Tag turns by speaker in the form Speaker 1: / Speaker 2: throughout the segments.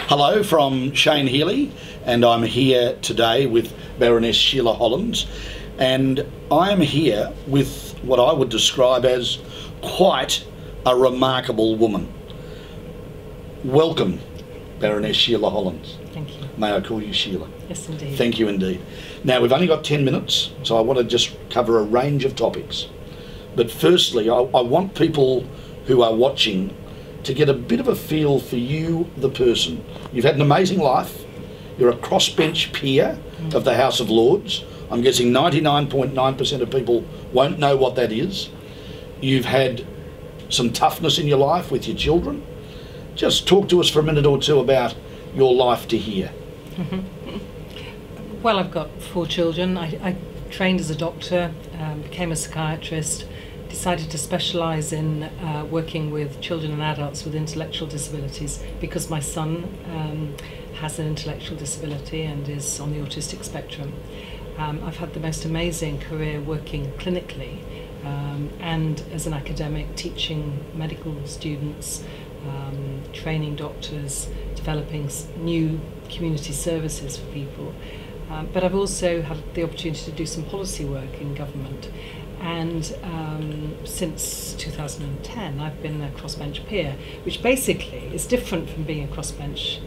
Speaker 1: Hello from Shane Healy, and I'm here today with Baroness Sheila Hollins, and I am here with what I would describe as quite a remarkable woman. Welcome, Baroness Sheila Hollins.
Speaker 2: Thank you.
Speaker 1: May I call you Sheila?
Speaker 2: Yes, indeed.
Speaker 1: Thank you indeed. Now, we've only got 10 minutes, so I want to just cover a range of topics. But firstly, I want people who are watching to get a bit of a feel for you, the person. You've had an amazing life. You're a crossbench peer of the House of Lords. I'm guessing 99.9% of people won't know what that is. You've had some toughness in your life with your children. Just talk to us for a minute or two about your life to here.
Speaker 2: Well, I've got 4 children. I trained as a doctor, became a psychiatrist, decided to specialise in working with children and adults with intellectual disabilities because my son has an intellectual disability and is on the autistic spectrum. I've had the most amazing career working clinically and as an academic, teaching medical students, training doctors, developing new community services for people. But I've also had the opportunity to do some policy work in government. And since 2010, I've been a crossbench peer, which basically is different from being a crossbencher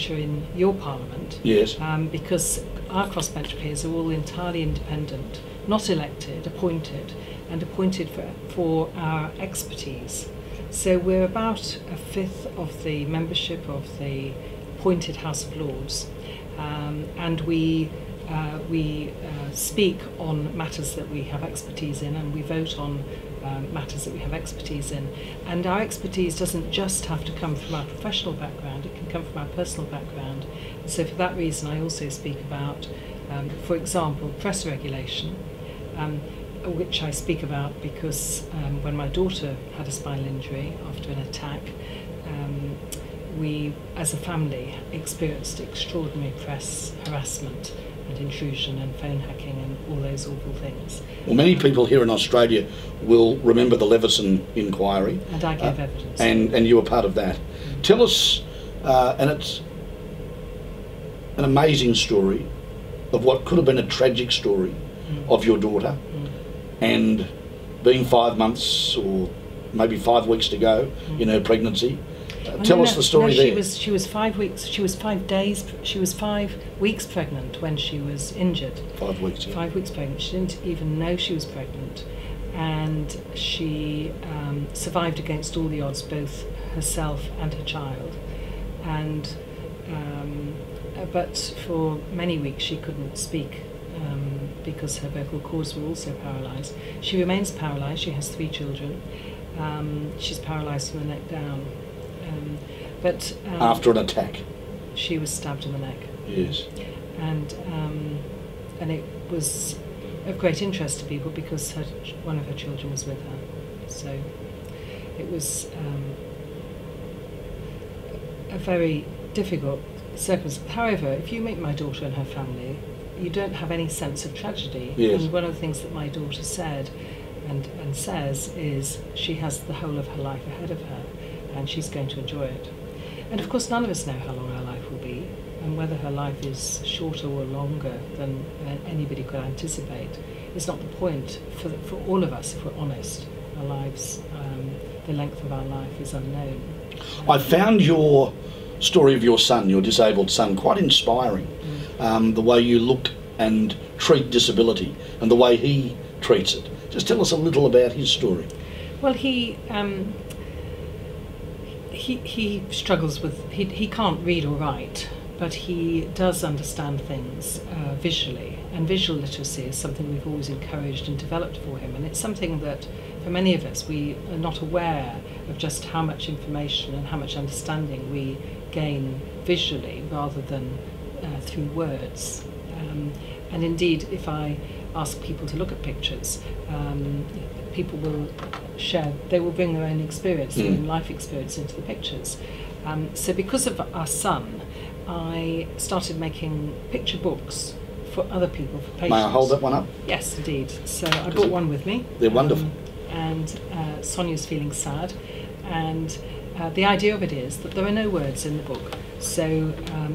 Speaker 2: in your parliament.
Speaker 1: Yes.
Speaker 2: Because our crossbench peers are all entirely independent, not elected, appointed, and appointed for our expertise. So we're about a fifth of the membership of the appointed House of Lords, and we speak on matters that we have expertise in, and we vote on matters that we have expertise in. And our expertise doesn't just have to come from our professional background, it can come from our personal background. So for that reason I also speak about, for example, press regulation, which I speak about because when my daughter had a spinal injury after an attack, we as a family experienced extraordinary press harassment and intrusion and phone hacking and all those awful things.
Speaker 1: Well, many people here in Australia will remember the Leveson inquiry.
Speaker 2: And I gave evidence.
Speaker 1: And you were part of that. Tell us, and it's an amazing story of what could have been a tragic story of your daughter, and being 5 months or maybe 5 weeks to go in her pregnancy. Tell us the story there.
Speaker 2: She was 5 weeks. She was 5 days. She was 5 weeks pregnant when she was injured.
Speaker 1: 5 weeks. Yeah.
Speaker 2: 5 weeks pregnant. She didn't even know she was pregnant, and she survived against all the odds, both herself and her child. And but for many weeks she couldn't speak because her vocal cords were also paralysed. She remains paralysed. She has 3 children. She's paralysed from the neck down. But
Speaker 1: after an attack,
Speaker 2: she was stabbed in the neck.
Speaker 1: Yes.
Speaker 2: And it was of great interest to people because one of her children was with her. So it was a very difficult circumstance. However, if you meet my daughter and her family, you don't have any sense of tragedy.
Speaker 1: Yes.
Speaker 2: And one of the things that my daughter said and says is she has the whole of her life ahead of her, and she's going to enjoy it. And of course none of us know how long our life will be, and whether her life is shorter or longer than anybody could anticipate is not the point. For all of us, if we're honest, our lives, the length of our life is unknown.
Speaker 1: I found your story of your son, your disabled son, quite inspiring. The way you look and treat disability and the way he treats it. Just tell us a little about his story.
Speaker 2: Well, he struggles with, he can't read or write, but he does understand things visually, and visual literacy is something we've always encouraged and developed for him, and it's something that for many of us we are not aware of just how much information and how much understanding we gain visually rather than through words. And indeed, if I ask people to look at pictures, people will share, they will bring their own experience, their own life experience into the pictures. So because of our son, I started making picture books for other people, for patients.
Speaker 1: May I hold that one up?
Speaker 2: Yes, indeed. So I brought one with me.
Speaker 1: They're wonderful.
Speaker 2: And Sonia's feeling sad, and the idea of it is that there are no words in the book. So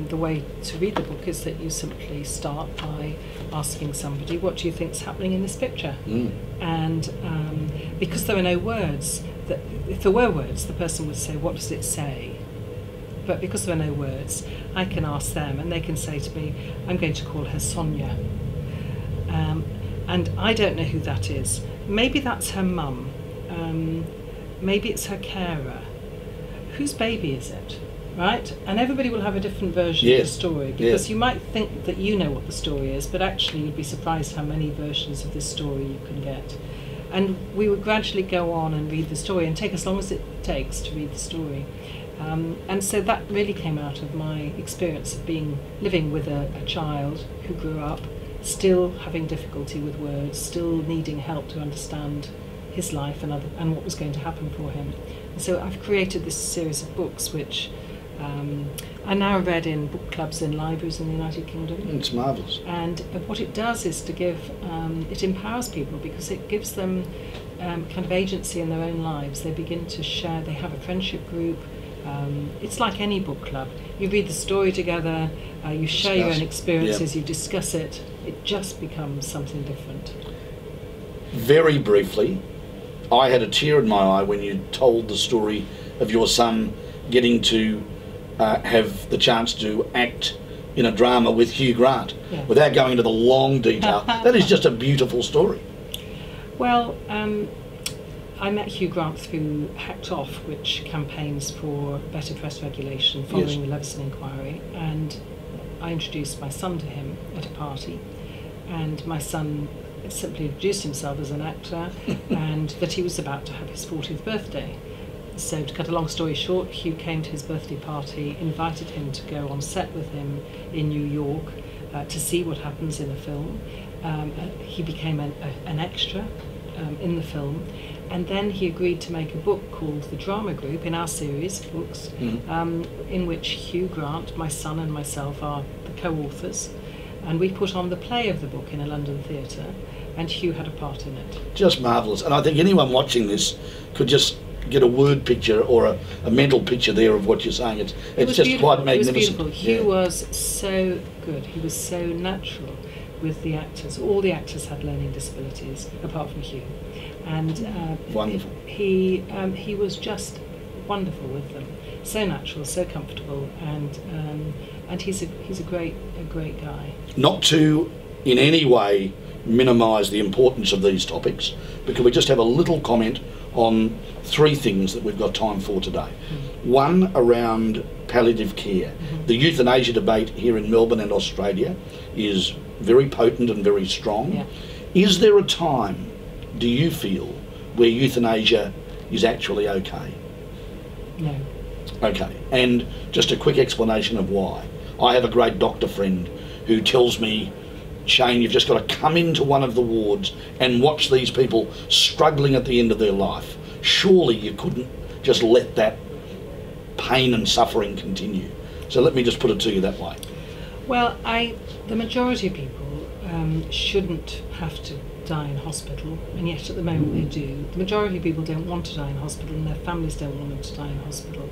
Speaker 2: the way to read the book is that you simply start by asking somebody, what do you think's happening in this picture? And because there are no words, if there were words, the person would say, what does it say? But because there are no words, I can ask them and they can say to me, I'm going to call her Sonia. And I don't know who that is. Maybe that's her mum. Maybe it's her carer. Whose baby is it? Right? And everybody will have a different version of the story, because you might think that you know what the story is, but actually you'd be surprised how many versions of this story you can get. And we would gradually go on and read the story and take as long as it takes to read the story. And so that really came out of my experience of living with a child who grew up still having difficulty with words, still needing help to understand his life and what was going to happen for him. And so I've created this series of books which are now read in book clubs in libraries in the United Kingdom.
Speaker 1: It's marvellous.
Speaker 2: And what it does is to give, it empowers people because it gives them kind of agency in their own lives. They begin to share, they have a friendship group. It's like any book club. You read the story together, you share your own experiences, you discuss it. It just becomes something different.
Speaker 1: Very briefly, I had a tear in my eye when you told the story of your son getting to have the chance to act in a drama with Hugh Grant, without going into the long detail. That is just a beautiful story.
Speaker 2: Well, I met Hugh Grant through Hacked Off, which campaigns for better press regulation following the Leveson inquiry, and I introduced my son to him at a party, and my son simply introduced himself as an actor and that he was about to have his 40th birthday. So to cut a long story short, Hugh came to his birthday party, invited him to go on set with him in New York to see what happens in a film. He became an extra in the film, and then he agreed to make a book called The Drama Group in our series of books, in which Hugh Grant, my son and myself are the co-authors, and we put on the play of the book in a London theatre, and Hugh had a part in it. Just
Speaker 1: marvellous. And I think anyone watching this could just get a word picture or a mental picture there of what you're saying. It's just beautiful. Quite magnificent.
Speaker 2: It was beautiful. Hugh was so good. He was so natural with the actors. All the actors had learning disabilities, apart from Hugh. And
Speaker 1: wonderful.
Speaker 2: He was just wonderful with them. So natural, so comfortable, and he's a great guy.
Speaker 1: Not to in any way minimise the importance of these topics, but can we just have a little comment on three things that we've got time for today. One, around palliative care. The euthanasia debate here in Melbourne and Australia is very potent and very strong. Is there a time, do you feel, where euthanasia is actually okay?
Speaker 2: No.
Speaker 1: Okay, and just a quick explanation of why. I have a great doctor friend who tells me, Shane, you've just got to come into one of the wards and watch these people struggling at the end of their life. Surely you couldn't just let that pain and suffering continue. So let me just put it to you that way.
Speaker 2: Well, the majority of people shouldn't have to die in hospital, and yet at the moment they do. The majority of people don't want to die in hospital, and their families don't want them to die in hospital.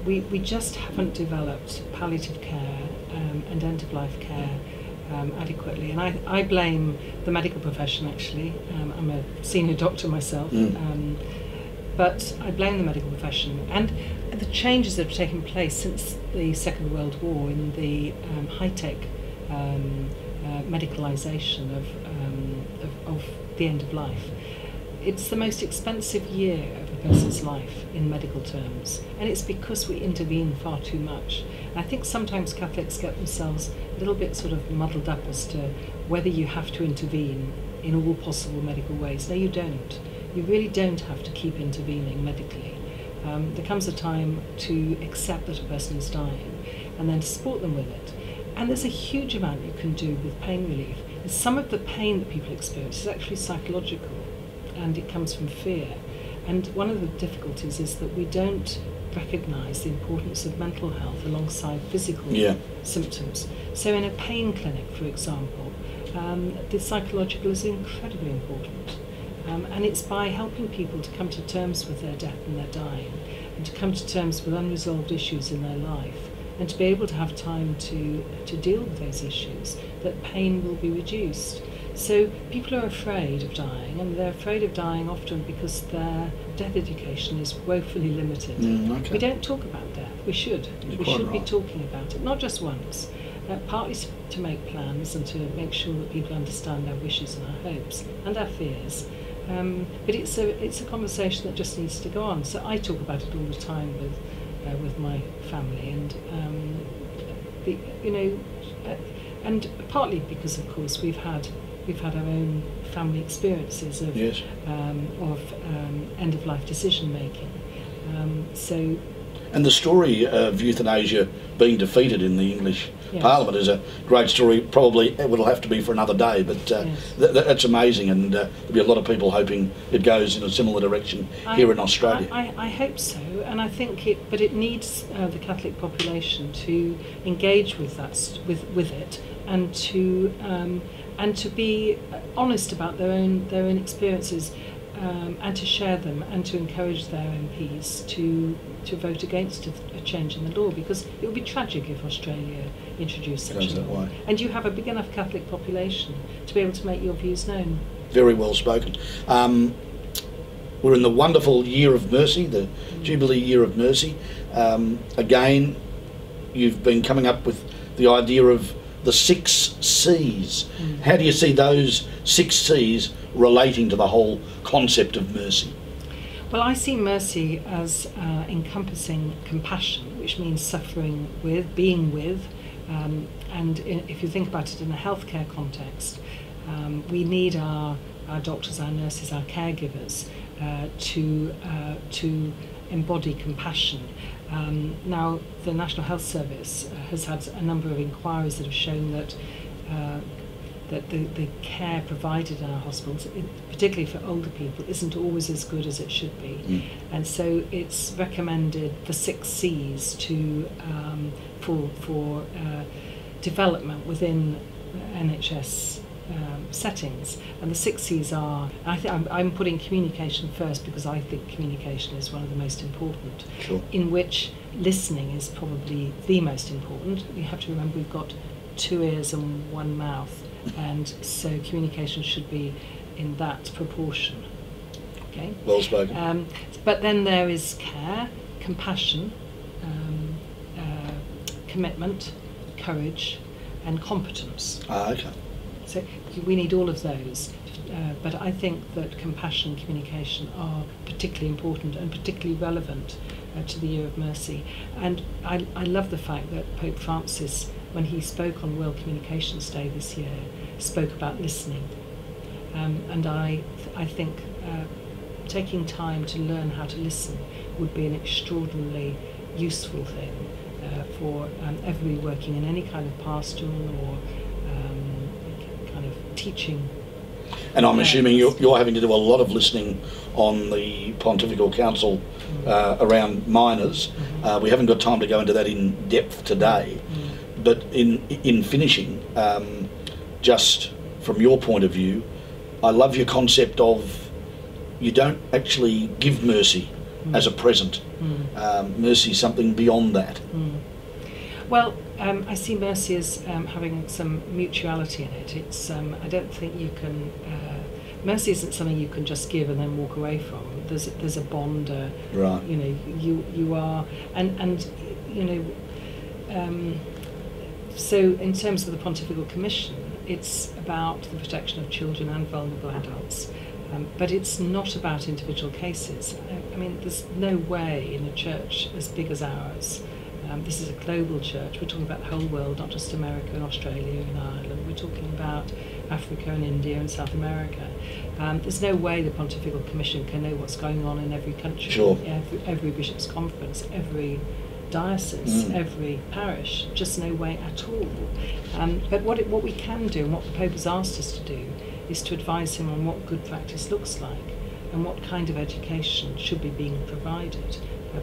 Speaker 2: We just haven't developed palliative care and end-of-life care adequately, and I blame the medical profession actually. I'm a senior doctor myself, but I blame the medical profession and the changes that have taken place since the Second World War in the high-tech medicalisation of the end of life. It's the most expensive year of a person's life in medical terms, and it's because we intervene far too much. And I think sometimes Catholics get themselves a little bit sort of muddled up as to whether you have to intervene in all possible medical ways. No, you don't. You really don't have to keep intervening medically. There comes a time to accept that a person is dying and then to support them with it. And there's a huge amount you can do with pain relief. And some of the pain that people experience is actually psychological, and it comes from fear. And one of the difficulties is that we don't recognise the importance of mental health alongside physical symptoms. So in a pain clinic, for example, the psychological is incredibly important. And it's by helping people to come to terms with their death and their dying and to come to terms with unresolved issues in their life, and to be able to have time to deal with those issues, that pain will be reduced. So people are afraid of dying, and they're afraid of dying often because their death education is woefully limited.
Speaker 1: Okay.
Speaker 2: We don't talk about death. We should.
Speaker 1: You're
Speaker 2: we
Speaker 1: quite
Speaker 2: should be
Speaker 1: right.
Speaker 2: talking about it, not just once. Partly to make plans and to make sure that people understand our wishes and our hopes and our fears. But it's a conversation that just needs to go on. So I talk about it all the time with my family, and and partly because, of course, we've had our own family experiences of
Speaker 1: Yes.
Speaker 2: End of life decision making. So.
Speaker 1: And the story of euthanasia being defeated in the English
Speaker 2: Yes.
Speaker 1: Parliament is a great story. Probably it will have to be for another day, but
Speaker 2: Yes.
Speaker 1: that's amazing, and there'll be a lot of people hoping it goes in a similar direction here in Australia.
Speaker 2: I hope so, and I think it needs the Catholic population to engage with with it, and to be honest about their own experiences, and to share them, and to encourage their MPs to vote against a change in the law, because it would be tragic if Australia introduced such
Speaker 1: Goes
Speaker 2: a
Speaker 1: that
Speaker 2: law.
Speaker 1: way.
Speaker 2: And you have a big enough Catholic population to be able to make your views known.
Speaker 1: Very well spoken. We're in the wonderful year of mercy, the Jubilee year of mercy. Again, you've been coming up with the idea of the 6 C's. How do you see those 6 C's relating to the whole concept of mercy?
Speaker 2: Well, I see mercy as encompassing compassion, which means suffering with, being with, and if you think about it in a healthcare context, we need our doctors, our nurses, our caregivers to embody compassion. Now, the National Health Service has had a number of inquiries that have shown that the care provided in our hospitals, particularly for older people, isn't always as good as it should be. And so it's recommended the 6 C's for development within NHS settings. And the 6 C's are, I'm putting communication first, because I think communication is one of the most important.
Speaker 1: Sure.
Speaker 2: In which listening is probably the most important. You have to remember we've got 2 ears and 1 mouth, and so communication should be in that proportion. Okay.
Speaker 1: Well spoken.
Speaker 2: But then there is care, compassion, commitment, courage, and competence.
Speaker 1: Okay.
Speaker 2: So we need all of those. But I think that compassion and communication are particularly important and particularly relevant to the Year of Mercy. And I love the fact that Pope Francis, when he spoke on World Communications Day this year, spoke about listening. And I think taking time to learn how to listen would be an extraordinarily useful thing for everybody working in any kind of pastoral or kind of teaching.
Speaker 1: And I'm assuming you're having to do a lot of listening on the Pontifical Council around minors. We haven't got time to go into that in depth today, but in finishing, just from your point of view, I love your concept of you don't actually give mercy as a present. Mercy is something beyond that.
Speaker 2: Well, I see mercy as having some mutuality in it. It's I don't think you can. Mercy isn't something you can just give and then walk away from. There's a bond.
Speaker 1: Right.
Speaker 2: You know, you are, and you know. So in terms of the Pontifical Commission, it's about the protection of children and vulnerable adults. But it's not about individual cases. I mean, there's no way in a church as big as ours. This is a global church. We're talking about the whole world, not just America and Australia and Ireland. We're talking about Africa and India and South America. There's no way the Pontifical Commission can know what's going on in every country,
Speaker 1: Sure.
Speaker 2: every bishop's conference, every diocese, every parish. Just no way at all. But what we can do, and what the Pope has asked us to do, is to advise him on what good practice looks like and what kind of education should be being provided,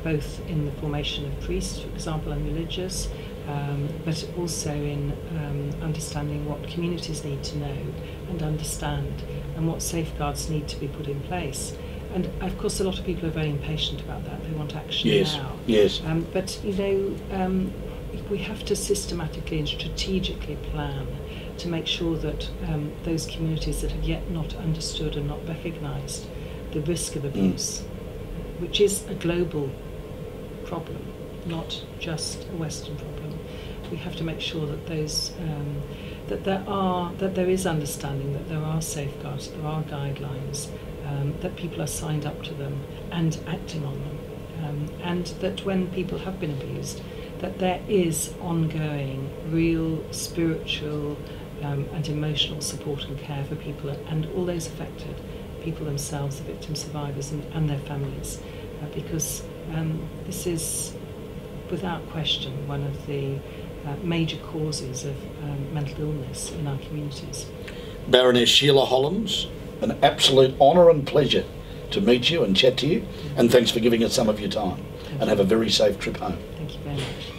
Speaker 2: both in the formation of priests, for example, and religious, but also in understanding what communities need to know and understand, and what safeguards need to be put in place. And of course, a lot of people are very impatient about that. They want action
Speaker 1: Yes,
Speaker 2: now.
Speaker 1: yes.
Speaker 2: But we have to systematically and strategically plan to make sure that those communities that have yet not understood and not recognised the risk of abuse, which is a global problem, not just a Western problem, we have to make sure that those that there is understanding, that there are safeguards, there are guidelines, that people are signed up to them and acting on them, and that when people have been abused, that there is ongoing, real spiritual and emotional support and care for people and all those affected, people themselves, the victim survivors and their families, because this is without question one of the major causes of mental illness in our communities.
Speaker 1: Baroness Sheila Hollins, an absolute honour and pleasure to meet you and chat to you, and thanks for giving us some of your time. And have a very safe trip home.
Speaker 2: Thank you very much.